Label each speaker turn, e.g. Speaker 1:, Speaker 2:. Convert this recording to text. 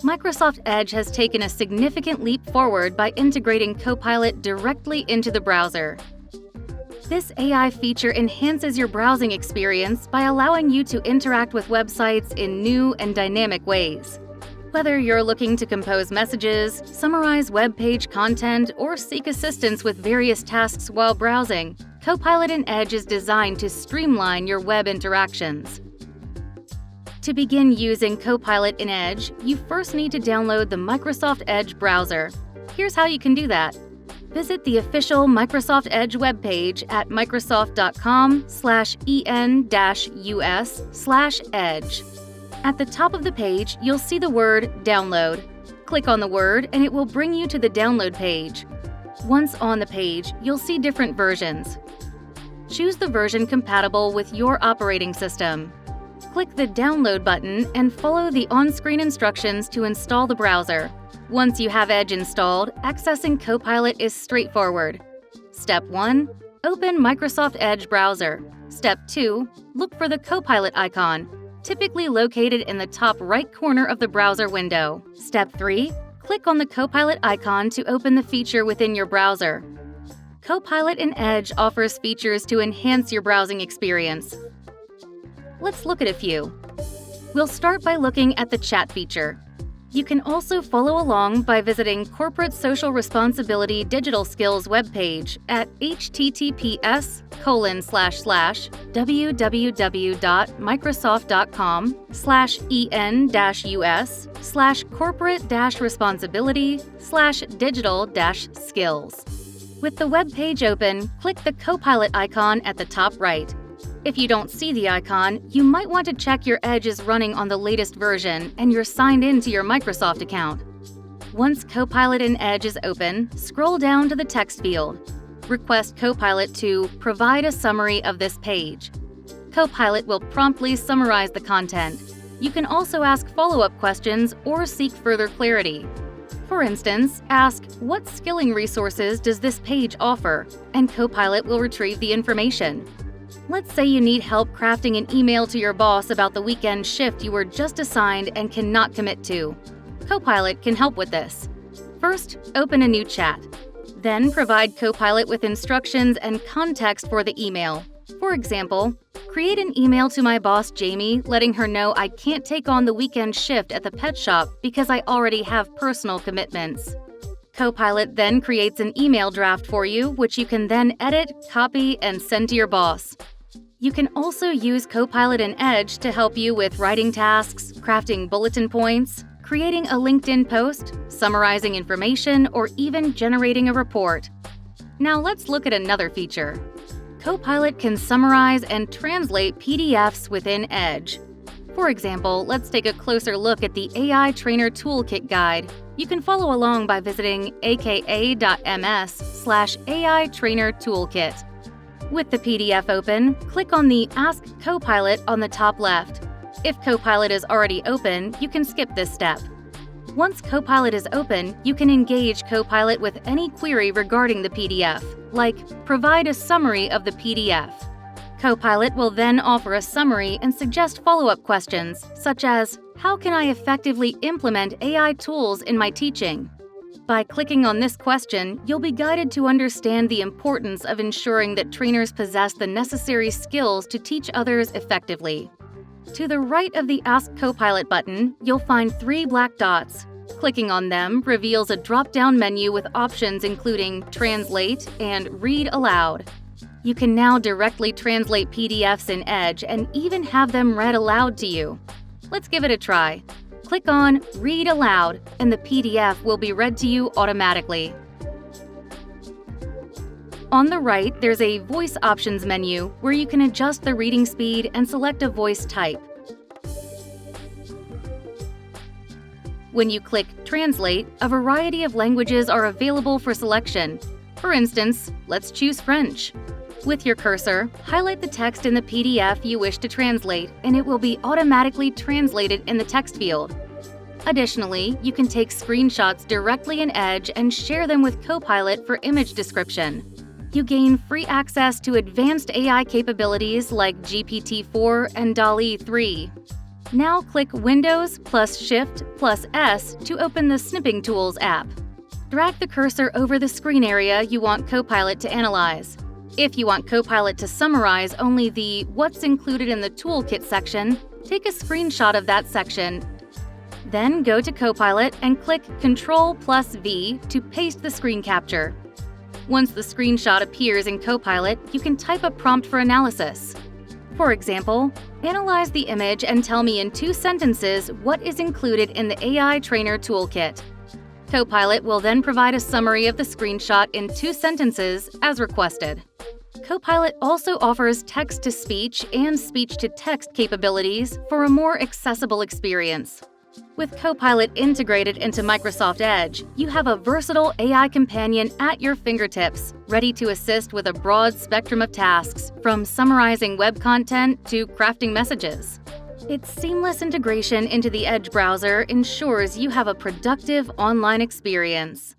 Speaker 1: Microsoft Edge has taken a significant leap forward by integrating Copilot directly into the browser. This AI feature enhances your browsing experience by allowing you to interact with websites in new and dynamic ways. Whether you're looking to compose messages, summarize web page content, or seek assistance with various tasks while browsing, Copilot in Edge is designed to streamline your web interactions. To begin using Copilot in Edge, you first need to download the Microsoft Edge browser. Here's how you can do that. Visit the official Microsoft Edge webpage at microsoft.com/en-us/edge. At the top of the page, you'll see the word Download. Click on the word and it will bring you to the download page. Once on the page, you'll see different versions. Choose the version compatible with your operating system. Click the Download button and follow the on-screen instructions to install the browser. Once you have Edge installed, accessing Copilot is straightforward. Step 1. Open Microsoft Edge browser. Step 2. Look for the Copilot icon, typically located in the top right corner of the browser window. Step 3. Click on the Copilot icon to open the feature within your browser. Copilot in Edge offers features to enhance your browsing experience. Let's look at a few. We'll start by looking at the chat feature. You can also follow along by visiting Corporate Social Responsibility Digital Skills webpage at https://www.microsoft.com/en-us/corporate-responsibility/digital-skills. With the web page open, click the Copilot icon at the top right. If you don't see the icon, you might want to check your Edge is running on the latest version and you're signed into your Microsoft account. Once Copilot in Edge is open, scroll down to the text field. Request Copilot to provide a summary of this page. Copilot will promptly summarize the content. You can also ask follow-up questions or seek further clarity. For instance, ask, "What skilling resources does this page offer?" and Copilot will retrieve the information. Let's say you need help crafting an email to your boss about the weekend shift you were just assigned and cannot commit to. Copilot can help with this. First, open a new chat. Then provide Copilot with instructions and context for the email. For example, create an email to my boss Jamie letting her know I can't take on the weekend shift at the pet shop because I already have personal commitments. Copilot then creates an email draft for you, which you can then edit, copy, and send to your boss. You can also use Copilot in Edge to help you with writing tasks, crafting bulletin points, creating a LinkedIn post, summarizing information, or even generating a report. Now let's look at another feature. Copilot can summarize and translate PDFs within Edge. For example, let's take a closer look at the AI Trainer Toolkit guide. You can follow along by visiting aka.ms/AI Trainer Toolkit. With the PDF open, click on the Ask Copilot on the top left. If Copilot is already open, you can skip this step. Once Copilot is open, you can engage Copilot with any query regarding the PDF, like provide a summary of the PDF. Copilot will then offer a summary and suggest follow-up questions, such as, how can I effectively implement AI tools in my teaching? By clicking on this question, you'll be guided to understand the importance of ensuring that trainers possess the necessary skills to teach others effectively. To the right of the Ask Copilot button, you'll find 3 black dots. Clicking on them reveals a drop-down menu with options including Translate and Read Aloud. You can now directly translate PDFs in Edge and even have them read aloud to you. Let's give it a try. Click on Read Aloud, and the PDF will be read to you automatically. On the right, there's a Voice Options menu where you can adjust the reading speed and select a voice type. When you click Translate, a variety of languages are available for selection. For instance, let's choose French. With your cursor, highlight the text in the PDF you wish to translate, and it will be automatically translated in the text field. Additionally, you can take screenshots directly in Edge and share them with Copilot for image description. You gain free access to advanced AI capabilities like GPT-4 and DALL-E 3. Now click Windows plus Shift plus S to open the Snipping Tools app. Drag the cursor over the screen area you want Copilot to analyze. If you want Copilot to summarize only the What's Included in the Toolkit section, take a screenshot of that section. Then go to Copilot and click Ctrl plus V to paste the screen capture. Once the screenshot appears in Copilot, you can type a prompt for analysis. For example, analyze the image and tell me in 2 sentences what is included in the AI Trainer Toolkit. Copilot will then provide a summary of the screenshot in 2 sentences as requested. Copilot also offers text-to-speech and speech-to-text capabilities for a more accessible experience. With Copilot integrated into Microsoft Edge, you have a versatile AI companion at your fingertips, ready to assist with a broad spectrum of tasks, from summarizing web content to crafting messages. Its seamless integration into the Edge browser ensures you have a productive online experience.